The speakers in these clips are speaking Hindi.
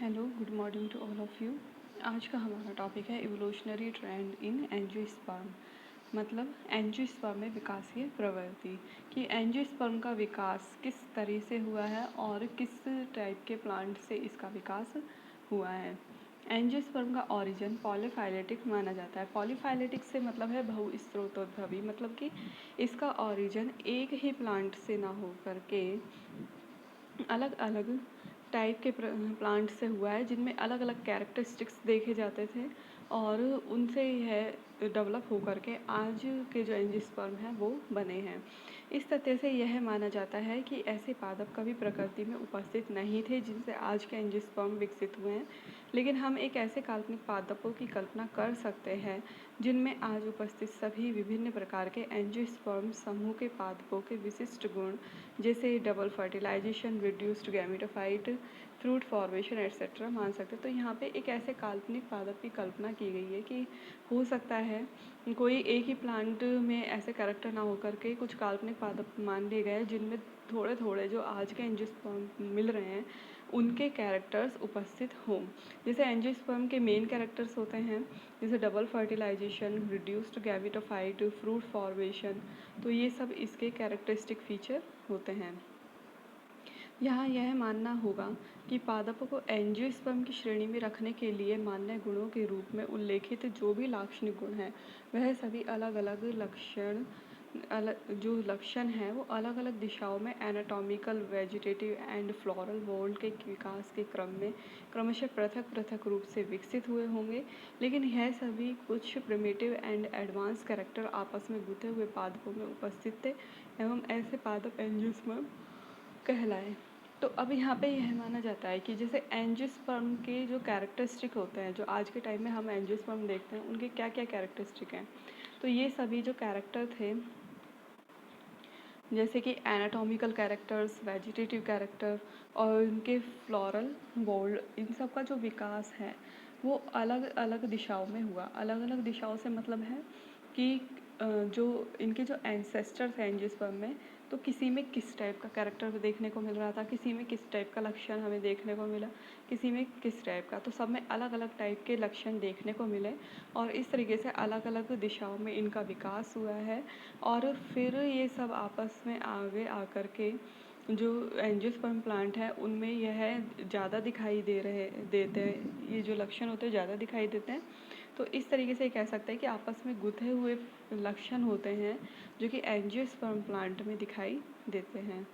Hello, good morning to all of you. आज का हमारा टॉपिक है इवोल्यूशनरी ट्रेंड इन एंजियोस्पर्म। मतलब एंजियोस्पर्म में विकासीय प्रवृत्ति कि एंजियोस्पर्म का विकास किस तरह से हुआ है और किस टाइप के प्लांट से इसका विकास हुआ है। एंजियोस्पर्म का ऑरिजिन पॉलीफाइलेटिक माना जाता है। पॉलीफाइलेटिक से मतलब है बहुस्रोतोद्भवी, मतलब कि इसका ऑरिजिन एक ही प्लांट से ना हो करके अलग अलग टाइप के प्लांट से हुआ है, जिनमें अलग अलग कैरेक्टरिस्टिक्स देखे जाते थे और उनसे यह डेवलप हो करके आज के जो एंजियोस्पर्म हैं वो बने हैं। इस तथ्य से यह माना जाता है कि ऐसे पादप कभी प्रकृति में उपस्थित नहीं थे जिनसे आज के एंजियोस्पर्म विकसित हुए हैं, लेकिन हम एक ऐसे काल्पनिक पादपों की कल्पना कर सकते हैं जिनमें आज उपस्थित सभी विभिन्न प्रकार के एंजियोस्पर्म समूह के पादपों के विशिष्ट गुण, जैसे double fertilization, reduced gametophyte, fruit formation et cetera मान सकते हैं। तो यहाँ पे एक ऐसे काल्पनिक पादप की कल्पना की गई है कि हो सकता है कोई एक ही प्लांट में ऐसे कैरेक्टर ना होकर के कुछ काल्पनिक पादप मान लिए गए जिनमें थोड़े थोड़े जो आज के एंजियोस्पर्म मिल रहे हैं उनके कैरेक्टर्स उपस्थित हों। जैसे एंजियोस्पर्म के मेन कैरेक्टर्स होते हैं जैसे double fertilization, reduced gametophyte, fruit formation, तो ये सब इसके कैरेक्टरिस्टिक फीचर होते हैं। यहाँ यह मानना होगा कि पादपों को एंजियोस्पर्म की श्रेणी में रखने के लिए मान्य गुणों के रूप में उल्लेखित जो भी लाक्षणिक गुण हैं वह सभी अलग अलग लक्षण हैं वो अलग अलग दिशाओं में anatomical, vegetative and floral whorl के विकास के क्रम में क्रमशः पृथक पृथक रूप से विकसित हुए होंगे, लेकिन यह सभी कुछ प्रिमिटिव एंड एडवांस कैरेक्टर आपस में गुथे हुए पादपों में उपस्थित थे एवं ऐसे पादप एंजियोस्पर्म कहलाए। तो अब यहाँ पे यह माना जाता है कि जैसे एंजियोस्पर्म के जो कैरेक्टरिस्टिक होते हैं, जो आज के टाइम में हम एंजियोस्पर्म देखते हैं, उनके क्या क्या कैरेक्टरिस्टिक हैं, तो ये सभी जो कैरेक्टर थे जैसे कि एनाटॉमिकल कैरेक्टर्स, वेजिटेटिव कैरेक्टर और उनके फ्लोरल बोल्ड, इन सब का जो विकास है वो अलग अलग दिशाओं में हुआ। अलग अलग दिशाओं से मतलब है कि जो इनके जो एंसेस्टर्स हैं एंजियोस्पर्म में, तो किसी में किस टाइप का कैरेक्टर देखने को मिल रहा था, किसी में किस टाइप का लक्षण हमें देखने को मिला, किसी में किस टाइप का, तो सब में अलग अलग टाइप के लक्षण देखने को मिले और इस तरीके से अलग अलग दिशाओं में इनका विकास हुआ है। और फिर ये सब आपस में आगे आकर के जो एंजियोस्पर्म प्लांट है उनमें यह ज़्यादा दिखाई देते हैं, ये जो लक्षण होते हैं ज़्यादा दिखाई देते हैं। तो इस तरीके से कह सकते हैं कि आपस में गुथे हुए लक्षण होते हैं जो कि एंजियोस्पर्म प्लांट में दिखाई देते हैं।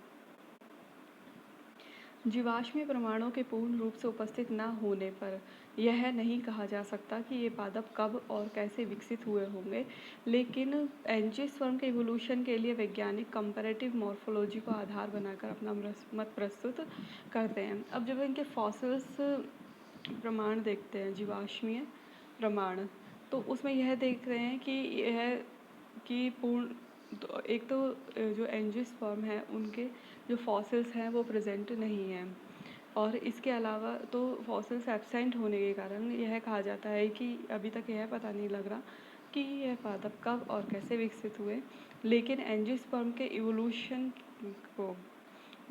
जीवाश्मीय प्रमाणों के पूर्ण रूप से उपस्थित न होने पर यह नहीं कहा जा सकता कि ये पादप कब और कैसे विकसित हुए होंगे, लेकिन एंजियोस्पर्म के इवोल्यूशन के लिए वैज्ञानिक कंपैरेटिव मॉर्फोलॉजी को आधार बनाकर अपना मत प्रस्तुत करते हैं। अब जब इनके फॉसिल्स प्रमाण देखते हैं, जीवाश्मीय प्रमाण, तो उसमें यह देख रहे हैं कि यह कि तो एक तो जो एंजियोस्पर्म है उनके जो फॉसिल्स हैं वो प्रेजेंट नहीं हैं और इसके अलावा तो फॉसिल्स एब्सेंट होने के कारण यह कहा जाता है कि अभी तक यह पता नहीं लग रहा कि यह पादप कब और कैसे विकसित हुए। लेकिन एंजियोस्पर्म के इवोल्यूशन को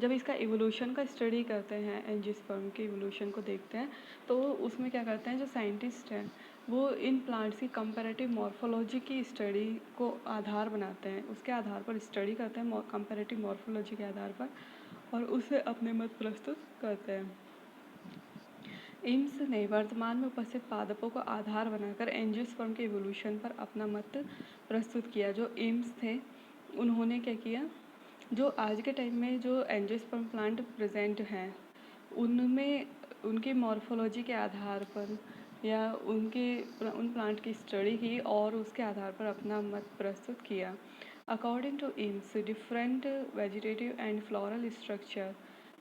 जब इसका इवोल्यूशन का स्टडी करते हैं, एंजियोस्पर्म के इवोल्यूशन को देखते हैं, तो उसमें क्या करते हैं जो साइंटिस्ट हैं वो इन प्लांट्स की कंपैरेटिव मॉर्फोलॉजी की स्टडी को आधार बनाते हैं, उसके आधार पर स्टडी करते हैं कंपैरेटिव मॉर्फोलॉजी के आधार पर और उससे अपने मत प्रस्तुत करते हैं। एम्स ने वर्तमान में उपस्थित पादपों को आधार बनाकर एंजियोस्पर्म के इवोल्यूशन पर अपना मत प्रस्तुत किया। जो एम्स थे उन्होंने क्या किया, जो आज के टाइम में जो एंजियोस्पर्म प्लांट प्रेजेंट हैं उनमें उनकी मॉर्फोलॉजी के आधार पर या उन प्लांट की स्टडी की और उसके आधार पर अपना मत प्रस्तुत किया। According to Ames, different vegetative and floral structure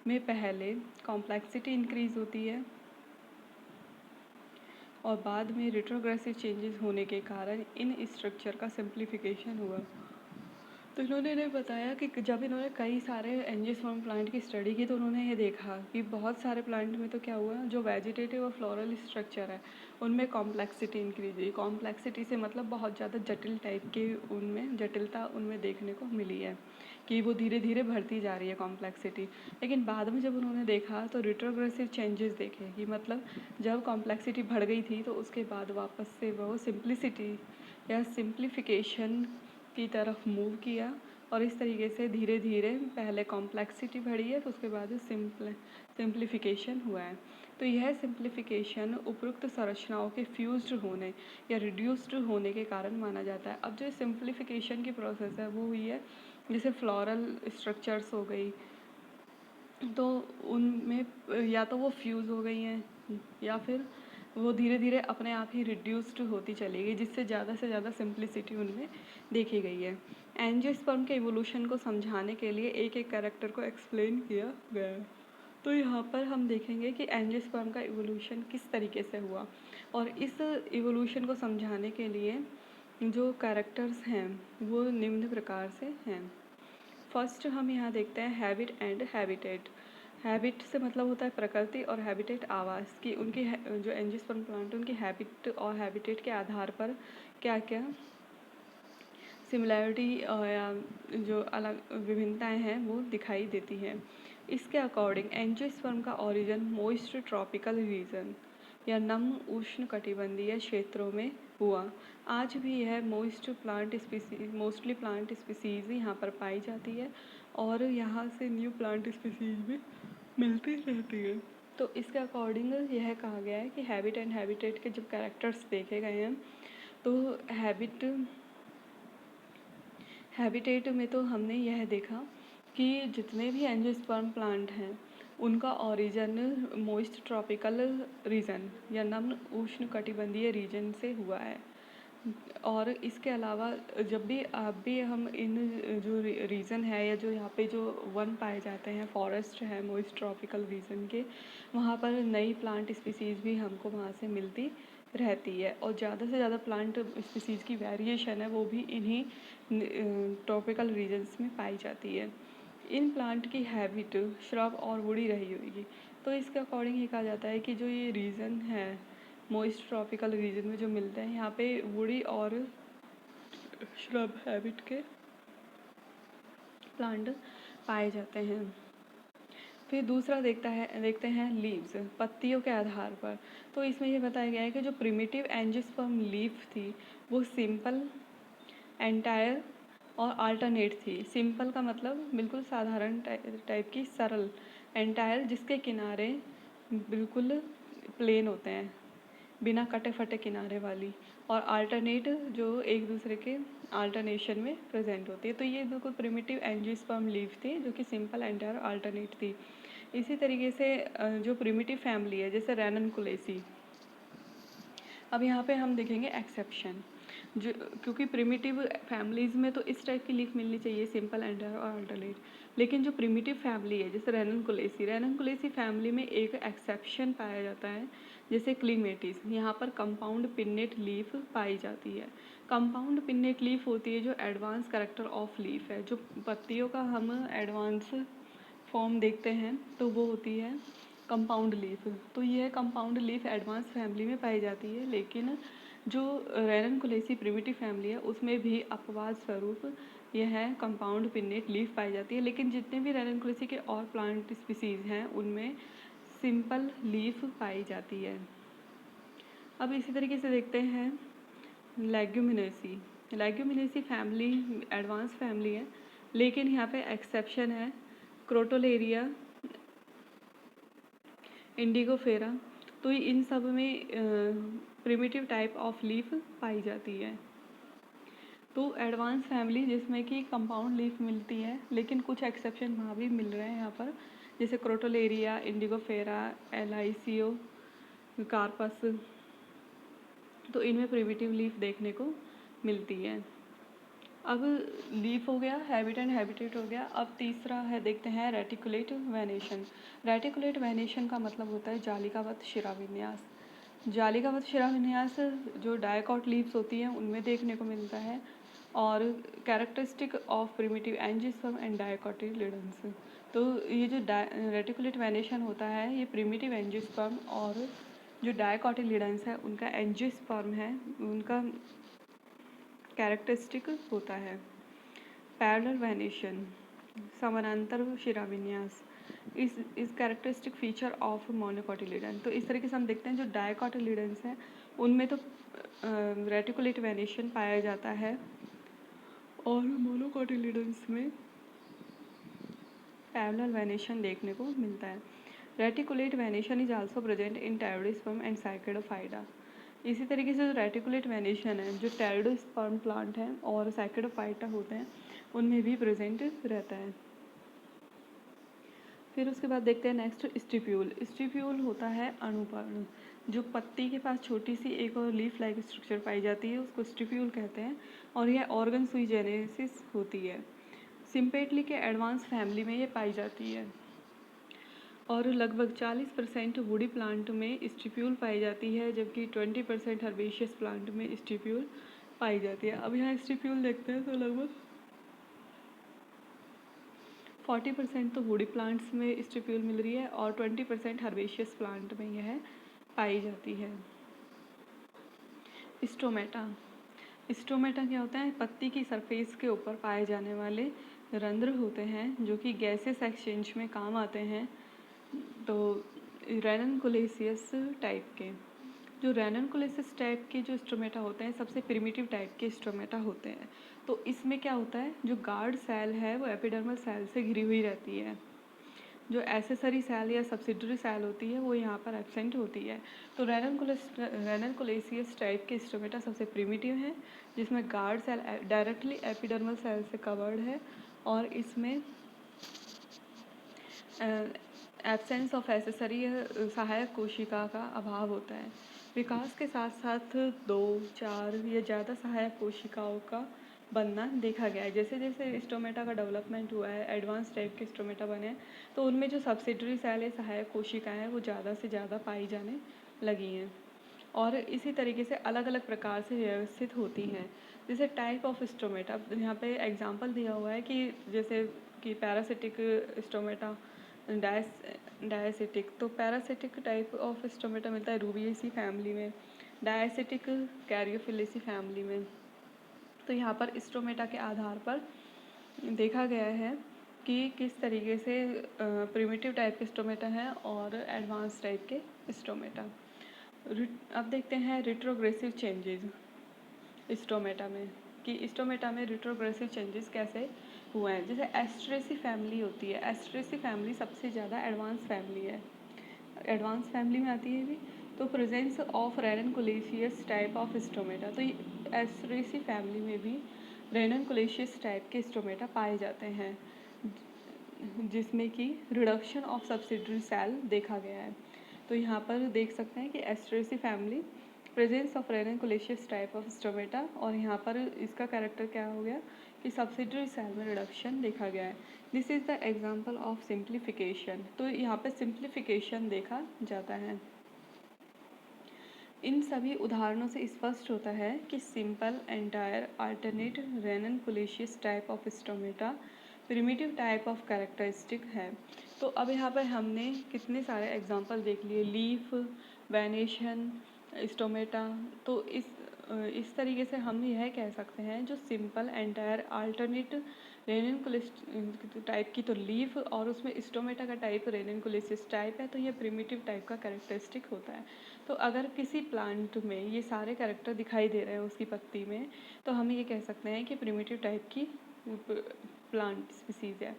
में पहले कॉम्प्लेक्सिटी इंक्रीज होती है और बाद में रिट्रोग्रेसिव चेंजेस होने के कारण इन स्ट्रक्चर का सिंप्लीफिकेशन हुआ। तो इन्होंने बताया कि जब इन्होंने कई सारे एंजियोस्पर्म प्लांट की स्टडी की तो उन्होंने ये देखा कि बहुत सारे प्लांट में तो क्या हुआ, जो वेजिटेटिव और फ्लोरल स्ट्रक्चर है उनमें कॉम्प्लेक्सिटी इंक्रीज हुई। कॉम्प्लेक्सिटी से मतलब बहुत ज़्यादा जटिल टाइप के उनमें जटिलता उनमें देखने को मिली है। कि वो धीरे धीरे बढ़ती जा रही है कॉम्प्लेक्सिटी। लेकिन बाद में जब उन्होंने देखा तो रिट्रोग्रेसिव चेंजेस देखे कि मतलब जब कॉम्प्लेक्सिटी बढ़ गई थी तो उसके बाद वापस से वो सिंप्लिसिटी या सिंप्लीफिकेशन की तरफ मूव किया, और इस तरीके से धीरे धीरे पहले कॉम्प्लेक्सिटी बढ़ी है तो उसके बाद सिंप्लीफिकेशन हुआ है। तो यह सिंप्लीफिकेशन उपरोक्त संरचनाओं के फ्यूज्ड होने या रिड्यूस्ड होने के कारण माना जाता है। अब जो सिंप्लीफिकेशन की प्रोसेस है वो हुई है, जैसे फ्लोरल स्ट्रक्चर्स हो गई, तो उनमें या तो वो फ्यूज़ हो गई हैं या फिर वो धीरे धीरे अपने आप ही रिड्यूस्ड होती चली गई, जिससे ज़्यादा से ज़्यादा सिंप्लिसिटी उनमें देखी गई है। एंजियोस्पर्म के इवोल्यूशन को समझाने के लिए एक एक कैरेक्टर को एक्सप्लेन किया गया है। तो यहाँ पर हम देखेंगे कि एंजियोस्पर्म का इवोल्यूशन किस तरीके से हुआ, और इस इवोल्यूशन को समझाने के लिए जो कैरेक्टर्स हैं वो निम्न प्रकार से हैं। फर्स्ट हम यहाँ देखते हैं हैबिट एंड हैबिटेट। हैबिट से मतलब होता है प्रकृति, और हैबिटेट आवास की उनकी जो एंजियोस्पर्म प्लांट है उनकी हैबिट और हैबिटेट के आधार पर क्या क्या सिमिलैरिटी या जो अलग विभिन्नताएं हैं वो दिखाई देती हैं। इसके अकॉर्डिंग एंजियोस्पर्म का ओरिजिन मोइस्ट ट्रॉपिकल रीजन या नम उष्ण कटिबंधीय क्षेत्रों में हुआ। आज भी यह मोस्टली प्लांट स्पीसीज यहाँ पर पाई जाती है, और यहाँ से न्यू प्लांट स्पीसीज भी मिलती रहती है। तो इसके अकॉर्डिंग यह कहा गया है कि हैबिट एंड हैबिटेट के जब कैरेक्टर्स देखे गए हैं तो हैबिटेट में तो हमने यह देखा कि जितने भी एंजियोस्पर्म प्लांट हैं उनका ओरिजिन मोइस्ट ट्रॉपिकल रीजन या नम्र उष्ण कटिबंधीय रीजन से हुआ है। और इसके अलावा जब भी हम इन जो रीजन है या जो यहाँ पे जो वन पाए जाते हैं, फॉरेस्ट है मोइस्ट ट्रॉपिकल रीजन के, वहाँ पर नई प्लांट स्पीसीज़ भी हमको वहाँ से मिलती रहती है, और ज़्यादा से ज़्यादा प्लांट स्पीसीज़ की वेरिएशन है वो भी इन्हीं ट्रॉपिकल रीजन्स में पाई जाती है। इन प्लांट की हैबिट श्रब और वुडी रही होगी। तो इसके अकॉर्डिंग ये कहा जाता है कि जो ये रीजन है मोइस्ट ट्रॉपिकल रीजन में जो मिलते हैं, यहाँ पे वुडी और श्रब हैबिट के प्लांट पाए जाते हैं। फिर दूसरा देखते हैं लीव्स, पत्तियों के आधार पर। तो इसमें ये बताया गया है कि जो प्रिमिटिव एंजियोस्पर्म लीफ थी वो सिंपल, एंटायर और अल्टरनेट थी। सिंपल का मतलब बिल्कुल साधारण टाइप की सरल, एंटायर जिसके किनारे बिल्कुल प्लेन होते हैं बिना कटे फटे किनारे वाली, और अल्टरनेट जो एक दूसरे के अल्टरनेशन में प्रेजेंट होती है। तो ये बिल्कुल प्रिमिटिव एंजियोस्पर्म लीफ थी जो कि सिंपल, एंटायर, अल्टरनेट थी। इसी तरीके से जो प्रिमिटिव फैमिली है जैसे रेननकुलेसी, अब यहाँ पे हम देखेंगे एक्सेप्शन, जो क्योंकि प्रिमिटिव फैमिलीज़ में तो इस टाइप की लीफ मिलनी चाहिए सिंपल, एंटायर और अल्टरनेट, लेकिन जो प्रिमिटिव फैमिली है जैसे रेननकुलेसी फैमिली में एक एक्सेप्शन पाया जाता है जैसे क्लीमेटिस। यहाँ पर कंपाउंड पिन्नेट लीफ पाई जाती है। कंपाउंड पिन्नेट लीफ होती है जो एडवांस करेक्टर ऑफ लीफ है। जो पत्तियों का हम एडवांस फॉर्म देखते हैं तो वो होती है कंपाउंड लीफ। तो यह कंपाउंड लीफ एडवांस फैमिली में पाई जाती है, लेकिन जो रेननकुलेसी प्रिमिटिव फैमिली है उसमें भी अपवाद स्वरूप यह कंपाउंड पिन्नेट लीफ पाई जाती है। लेकिन जितने भी रेननकुलेसी के और प्लांट स्पीसीज़ हैं उनमें सिंपल लीफ पाई जाती है। अब इसी तरीके से देखते हैं लेग्यूमिनेसी फैमिली एडवांस फैमिली है, लेकिन यहाँ पे एक्सेप्शन है क्रोटोलेरिया, इंडिगोफेरा। तो इन सब में प्रिमिटिव टाइप ऑफ लीफ पाई जाती है। तो एडवांस फैमिली जिसमें कि कंपाउंड लीफ मिलती है, लेकिन कुछ एक्सेप्शन वहाँ भी मिल रहे हैं यहाँ पर, जैसे क्रोटोलेरिया, इंडिगोफेरा, एलाइसियो, कार्पस। तो इनमें प्रिमिटिव लीफ देखने को मिलती है। अब लीफ हो गया, हैबिट एंड हैबिटेट हो गया। अब तीसरा है देखते हैं रेटिकुलेट वेनेशन। रेटिकुलेट वेनेशन का मतलब होता है जालिकावत शिराविन्यास। जालिकावत शिराविन्यास जो डायकॉट लीव्स होती हैं उनमें देखने को मिलता है, और characteristic of primitive angiosperm and dicotyledons. तो ये जो रेटिकुलेट वेनेशन होता है ये प्रिमिटिव एंजियोस्पर्म और जो डायकोटिलिडन्स है उनका एंजियोस्पर्म है उनका कैरेक्टरिस्टिक होता है। पैरेलल वेनेशन, समानांतर शिराविन्यास इस कैरेक्टरिस्टिक फीचर ऑफ मोनोकोटिलिडन। तो इस तरीके से हम देखते हैं जो डायकोटिलिडन्स हैं उनमें तो रेटिकुलेट वेनेशन पाया जाता है और मोनोकोटिलिडन्स में पैरेलल वेनेशन देखने को मिलता है। Reticulate venation is also present in pteridosperm and cycadophyta. इसी तरीके से जो रेटिकुलेट वेनेशन है जो टेरोडोस्पर्म प्लांट हैं और साइकेडोफाइटा होते हैं उनमें भी प्रेजेंट रहता है। फिर उसके बाद देखते हैं नेक्स्ट स्टिप्यूल। स्टिप्यूल होता है अणुपर्ण, जो पत्ती के पास छोटी सी एक और लीफ लाइक स्ट्रक्चर पाई जाती है उसको स्टिप्यूल कहते हैं और यह ऑर्गन सुई जेनेसिस होती है। सिम्पेटली के एडवांस फैमिली में ये पाई जाती है और लगभग 40% वुडी प्लांट में स्टिप्यूल पाई जाती है जबकि 20% हर्बेशियस प्लांट में स्टिप्यूल पाई जाती है। अब यहाँ स्टिप्यूल देखते हैं तो लगभग 40% तो वुडी प्लांट्स में स्टिप्यूल मिल रही है और 20% हर्बेशियस प्लांट में यह पाई जाती है। स्टोमेटा। स्टोमेटा क्या होता है? पत्ती की सरफेस के ऊपर पाए जाने वाले रंध्र होते हैं जो कि गैसेस एक्सचेंज में काम आते हैं। तो रेननकुलेसियस टाइप के जो रेननकुलेसियस टाइप के जो स्टोमेटा होते हैं सबसे प्रिमिटिव टाइप के स्टोमेटा होते हैं। तो इसमें क्या होता है जो गार्ड सेल है वो एपिडर्मल सेल से घिरी हुई रहती है। जो एसेसरी सेल या सब्सिडरी सेल होती है वो यहाँ पर एब्सेंट होती है। तो रेननकुलेसियस टाइप के स्टोमेटा सबसे प्रिमिटिव है जिसमें guard cell directly epidermal cell से कवर्ड है और इसमें एब्सेंस ऑफ एसेसरी सहायक कोशिका का अभाव होता है। विकास के साथ साथ 2, 4 या ज़्यादा सहायक कोशिकाओं का बनना देखा गया है। जैसे जैसे स्टोमेटा का डेवलपमेंट हुआ है, एडवांस टाइप के स्टोमेटा बने हैं तो उनमें जो सब्सिडरी सेल या सहायक कोशिकाएँ हैं वो ज़्यादा से ज़्यादा पाई जाने लगी हैं और इसी तरीके से अलग अलग प्रकार से व्यवस्थित होती हैं। जैसे टाइप ऑफ स्टोमेटा यहाँ पे एग्जांपल दिया हुआ है कि जैसे कि पैरासिटिक स्टोमेटा, डायसिटिक। तो पैरासिटिक टाइप ऑफ स्टोमेटा मिलता है रूबिएसी फैमिली में, डायसिटिक कैरियोफिलेसी फैमिली में। तो यहाँ पर स्टोमेटा के आधार पर देखा गया है कि किस तरीके से प्रिमिटिव टाइप के स्टोमेटा हैं और एडवांस टाइप के स्टोमेटा। अब देखते हैं रिट्रोग्रेसिव चेंजेस स्टोमेटा में कि स्टोमेटा में रिट्रोग्रेसिव चेंजेस कैसे हुए हैं। जैसे एस्ट्रेसी फैमिली होती है, एस्ट्रेसी फैमिली सबसे ज़्यादा एडवांस फैमिली है, एडवांस फैमिली में आती है भी। तो presence of ranunculaceous type of stomata, तो एस्ट्रेसी फैमिली में भी रेननकुलेसियस टाइप के स्टोमेटा पाए जाते हैं जिसमें कि रिडक्शन ऑफ सब्सिडरी सेल देखा गया है। तो यहाँ पर देख सकते हैं कि Asteraceae family presence of ranunculaceous type of stomata और यहाँ पर इसका कैरेक्टर क्या हो गया कि सब्सिडरी सेल में रिडक्शन देखा गया है। This is the example of simplification. तो यहाँ पे सिंप्लीफिकेशन देखा जाता है। इन सभी उदाहरणों से स्पष्ट होता है कि simple entire alternate ranunculaceous type of stomata primitive type of characteristic है। तो अब यहाँ पर हमने कितने सारे एग्जांपल देख लिए, लीफ, वेनेशन, स्टोमेटा। तो इस तरीके से हम यह कह सकते हैं जो सिंपल एंटायर अल्टरनेट रेननकुलेसिस टाइप की तो लीफ और उसमें स्टोमेटा का टाइप रेननकुलेसिस टाइप है तो ये प्रिमिटिव टाइप का कैरेक्टरिस्टिक होता है। तो अगर किसी प्लांट में ये सारे कैरेक्टर दिखाई दे रहे हैं उसकी पत्ती में तो हम ये कह सकते हैं कि प्रिमिटिव टाइप की प्लांट स्पीसीज है।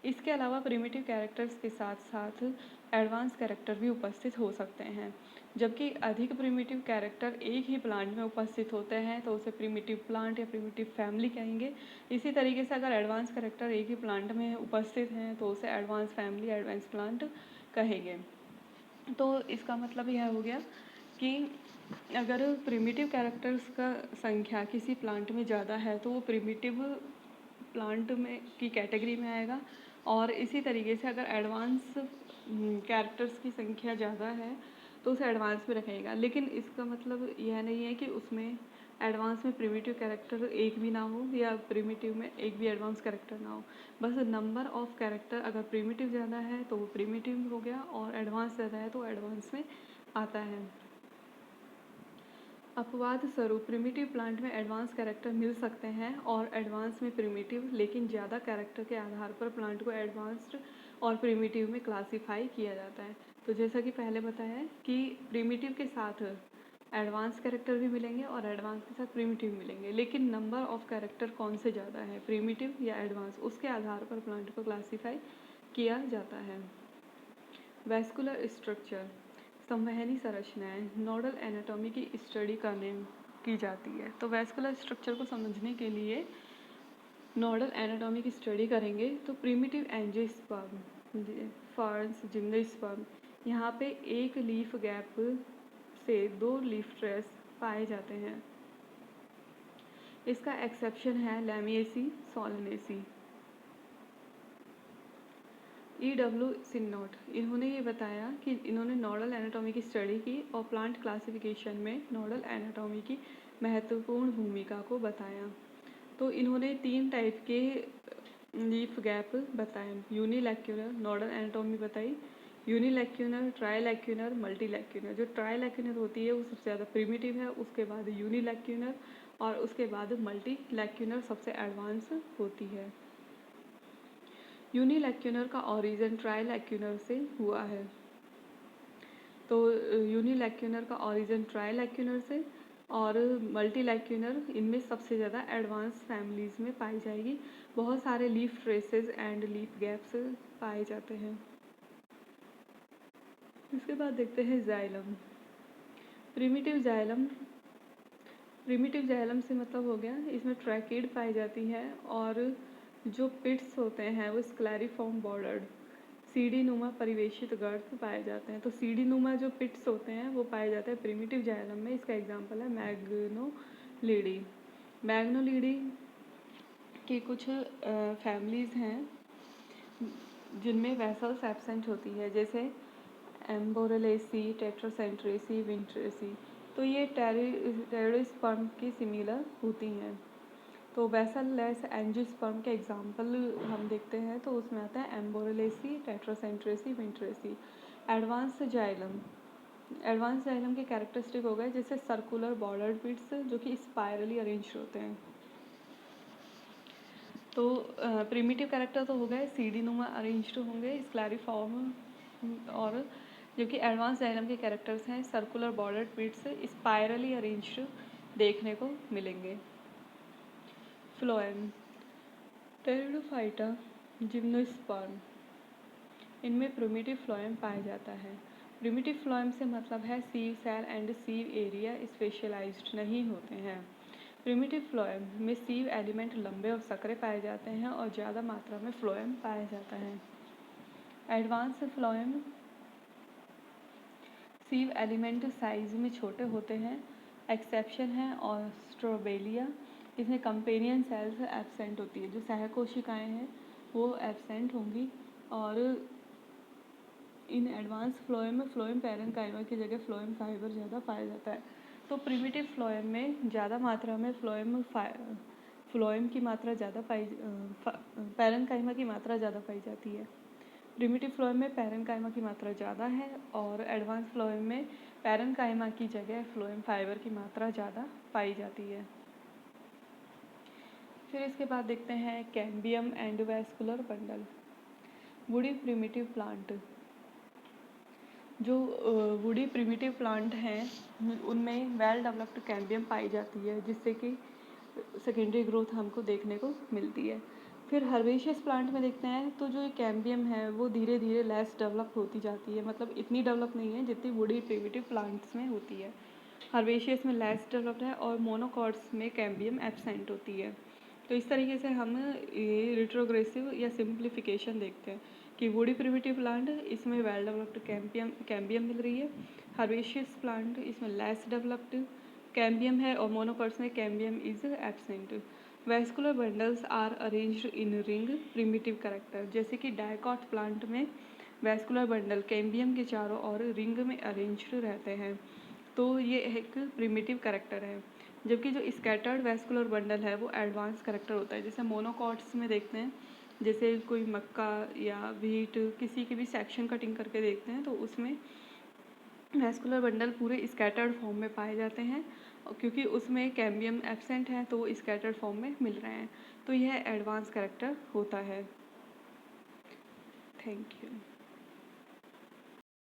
इसके अलावा प्रिमिटिव कैरेक्टर्स के साथ साथ एडवांस कैरेक्टर भी उपस्थित हो सकते हैं। जबकि अधिक प्रिमिटिव कैरेक्टर एक ही प्लांट में उपस्थित होते हैं तो उसे प्रिमिटिव प्लांट या प्रिमिटिव फैमिली कहेंगे। इसी तरीके से अगर एडवांस कैरेक्टर एक ही प्लांट में उपस्थित हैं तो उसे एडवांस फैमिली, एडवांस प्लांट कहेंगे। तो इसका मतलब यह हो गया कि अगर प्रिमिटिव कैरेक्टर्स का संख्या किसी प्लांट में ज़्यादा है तो वो प्रिमिटिव प्लांट में की कैटेगरी में आएगा और इसी तरीके से अगर एडवांस कैरेक्टर्स की संख्या ज़्यादा है तो उसे एडवांस में रखेगा। लेकिन इसका मतलब यह नहीं है कि उसमें एडवांस में प्रिमिटिव कैरेक्टर एक भी ना हो या प्रिमिटिव में एक भी एडवांस कैरेक्टर ना हो। बस नंबर ऑफ कैरेक्टर अगर प्रिमिटिव ज़्यादा है तो वो प्रिमिटिव हो गया और एडवांस ज़्यादा है तो एडवांस में आता है। अपवाद स्वरूप प्रिमिटिव प्लांट में एडवांस कैरेक्टर मिल सकते हैं और एडवांस में प्रिमिटिव, लेकिन ज़्यादा कैरेक्टर के आधार पर प्लांट को एडवांस्ड और प्रिमिटिव में क्लासीफाई किया जाता है। तो जैसा कि पहले बताया है कि प्रिमिटिव के साथ एडवांस कैरेक्टर भी मिलेंगे और एडवांस के साथ प्रिमिटिव मिलेंगे, लेकिन नंबर ऑफ कैरेक्टर कौन से ज़्यादा है, प्रिमिटिव या एडवांस, उसके आधार पर प्लांट को क्लासीफाई किया जाता है। वैस्कुलर स्ट्रक्चर, संवहनी संरचनाएं, नोडल एनाटॉमी की स्टडी करने की जाती है। तो वैस्कुलर स्ट्रक्चर को समझने के लिए नोडल एनाटॉमी की स्टडी करेंगे। तो प्रिमिटिव एंजियोस्पर्म, फर्न्स, जिम्नोस्पर्म, यहाँ पे एक लीफ गैप से 2 लीफ ट्रेस पाए जाते हैं। इसका एक्सेप्शन है लैमिएसी, सोलनेसी। E.W. सिन्नॉट, इन्होंने ये बताया कि इन्होंने नोडल एनाटॉमी की स्टडी की और प्लांट क्लासिफिकेशन में नोडल एनाटॉमी की महत्वपूर्ण भूमिका को बताया। तो इन्होंने 3 टाइप के लीफ गैप बताए, यूनिलैक्यूलर, नोडल एनाटॉमी बताई, यूनिलैक्यूलर, ट्राइलैक्यूलर, मल्टीलैक्यूलर। जो ट्राइलैक्यूलर होती है वो सबसे ज़्यादा प्रिमिटिव है, उसके बाद यूनिलैक्यूलर और उसके बाद मल्टीलैक्यूलर सबसे एडवांस होती है। यूनिलैक्यूलर का ऑरिजिन ट्राइलैक्यूलर से हुआ है। तो यूनिलैक्यूलर का ऑरिजिन ट्राइलैक्यूलर से और मल्टीलैक्यूलर इनमें सबसे ज़्यादा एडवांस फैमिलीज़ में पाई जाएगी। बहुत सारे leaf traces and leaf gaps पाए जाते हैं। इसके बाद देखते हैं xylem. Primitive xylem, primitive xylem से मतलब हो गया इसमें ट्रैकिड पाई जाती है और जो पिट्स होते हैं वो स्क्लेरिफॉर्म बॉर्डर्ड सीढ़ी नुमा परिवेशित गर्त पाए जाते हैं। तो सीढ़ी नुमा जो पिट्स होते हैं वो पाए जाते हैं प्रिमिटिव जाइलम में। इसका एग्जांपल है मैग्नोलीडी। मैग्नोलीडी की कुछ फैमिलीज़ हैं जिनमें वेसल्स एब्सेंट होती है, जैसे एम्बोरेलेसी, टेट्रासेंट्रेसी, विंट्रेसी। तो ये टेरोस्पर्म की सिमिलर होती हैं। तो वेसल लेस एंजियोस्पर्म के एग्जाम्पल हम देखते हैं तो उसमें आता है एम्बोरेलेसी, टेट्रासेंट्रेसी, विंट्रेसी। एडवांस जाइलम, एडवांस जाइलम के कैरेक्टरिस्टिक हो गए जैसे सर्कुलर बॉर्डर्ड पिट्स जो कि स्पायरली अरेंज होते हैं। तो प्रिमिटिव कैरेक्टर तो हो गए, सीढ़ी नुमा अरेंज्ड होंगे, स्क्लेरिफॉर्म, और जबकि एडवांस जाइलम के कैरेक्टर्स हैं सर्कुलर बॉर्डर्ड पिट्स, स्पायरली अरेंज्ड देखने को मिलेंगे। फ्लोएम, टेरिडोफाइटा, जिम्नोस्पर्म, इनमें प्रिमिटिव फ्लोएम पाया जाता है। प्रिमिटिव फ्लोएम से मतलब है सीव सेल एंड सीव एरिया स्पेशलाइज्ड नहीं होते हैं। प्रिमिटिव फ्लोएम में सीव एलिमेंट लंबे और सकरे पाए जाते हैं और ज़्यादा मात्रा में फ्लोएम पाया जाता है। एडवांस फ्लोएम सीव एलिमेंट साइज में छोटे होते हैं। एक्सेप्शन है ऑस्ट्रोबेलिया, इसमें कंपेनियन सेल्स एब्सेंट होती है, जो सहकोशिकाएं हैं वो एब्सेंट होंगी। और इन एडवांस फ्लोएम में फ्लोएम पैरेन्काइमा की जगह फ्लोएम फाइबर ज़्यादा पाया जाता है। तो प्रिमिटिव फ्लोएम में ज़्यादा मात्रा में फ्लोएम की मात्रा ज़्यादा पैरेन्काइमा की मात्रा ज़्यादा पाई जाती है। प्रिमिटिव फ्लोएम में पैरेन्काइमा की मात्रा ज़्यादा है और एडवांस फ्लोएम में पैरेन्काइमा की जगह फ्लोएम फाइबर की मात्रा ज़्यादा पाई जाती है। फिर इसके बाद देखते हैं cambium and vascular bundle. Woody primitive plant, जो वुडी प्रिमिटिव प्लांट हैं उनमें वेल डेवलप्ड कैम्बियम पाई जाती है, जिससे कि सेकेंडरी ग्रोथ हमको देखने को मिलती है। फिर हर्बेशियस प्लांट में देखते हैं तो जो कैम्बियम है वो धीरे धीरे लेस डेवलप होती जाती है, मतलब इतनी डेवलप नहीं है जितनी वुडी प्रिमिटिव प्लांट्स में होती है। हर्बेशियस में लेस डेवलप्ड है और मोनोकॉट्स में कैम्बियम एब्सेंट होती है। तो इस तरीके से हम ये रिट्रोग्रेसिव या सिंप्लीफिकेशन देखते हैं कि वुडी प्रिमिटिव प्लांट इसमें वेल डेवलप्ड कैम्बियम मिल रही है, हर्बेशियस प्लांट इसमें लेस डेवलप्ड कैम्बियम है और मोनोकॉट्स में cambium is absent. Vascular bundles are arranged in ring primitive character, जैसे कि डायकॉट प्लांट में वैस्कुलर बंडल कैम्बियम के चारों ओर रिंग में अरेंज्ड रहते हैं, तो ये एक प्रिमिटिव कैरेक्टर है। जबकि जो स्कैटर्ड वैस्कुलर बंडल है वो एडवांस कैरेक्टर होता है। जैसे मोनोकॉट्स में देखते हैं, जैसे कोई मक्का या व्हीट किसी की भी सेक्शन कटिंग करके देखते हैं तो उसमें वैस्कुलर बंडल पूरे स्कैटर्ड फॉर्म में पाए जाते हैं क्योंकि उसमें कैम्बियम एब्सेंट है तो वो स्कैटर्ड फॉर्म में मिल रहे हैं, तो यह एडवांस कैरेक्टर होता है। Thank you.